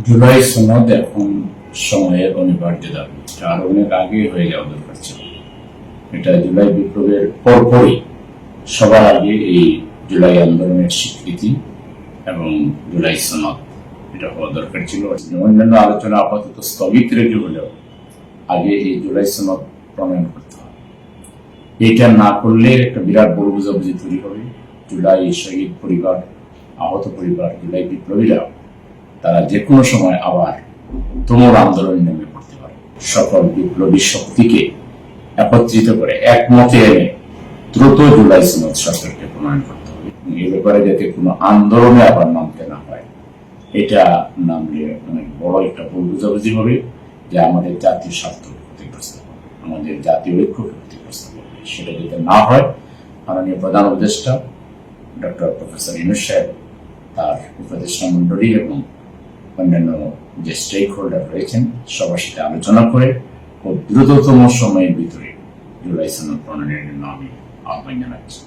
জুলাই সনদ এখন সময়ের অনিবার্য দাবি, আর অনেক আগে হয়ে যাওয়া দরকার ছিল। এটা জুলাই বিপ্লবের পরপরই সবার আগে এই জুলাই আন্দোলনের স্বীকৃতি এবং জুলাই সনদ এটা হওয়া দরকার ছিল। অন্যান্য আলোচনা আপাতত স্থগিত রেখে হলেও আগে এই জুলাই সনদ প্রণয়ন করতে হবে। এইটা না করলে একটা বিরাট বড় বুঝাবুঝি তৈরি হবে। জুলাই শহীদ পরিবার, আহত পরিবার, জুলাই বিপ্লবীরা তারা যে কোনো সময় আবার তুমুল আন্দোলনে নেমে পড়তে পারে। সকল বিপ্লবী শক্তিকে একত্রিত করে একমতে এনে দ্রুত জুলাই সনদ সরকারকে প্রণয়ন করতে হবে। এ ব্যাপারে যাতে কোনো আন্দোলনে আবার নামতে না হয়, এটা নামলে অনেক বড় একটা ভুল বুঝাবুঝি হবে, যে আমাদের জাতীয় স্বার্থ ক্ষতিগ্রস্ত হবে, আমাদের জাতীয় ঐক্যকে ক্ষতিগ্রস্ত হবে। সেটা যাতে না হয়, মাননীয় প্রধান উপদেষ্টা ডক্টর প্রফেসর ইউনূস সাহেব, তার উপদেষ্টা মন্ডলী এবং অন্যান্য যে স্টেক হোল্ডার রয়েছেন সবার সাথে আলোচনা করে খুব দ্রুততম সময়ের ভিতরে জুলাই সনদ প্রণয়নের জন্য আমি আহ্বান জানাচ্ছি।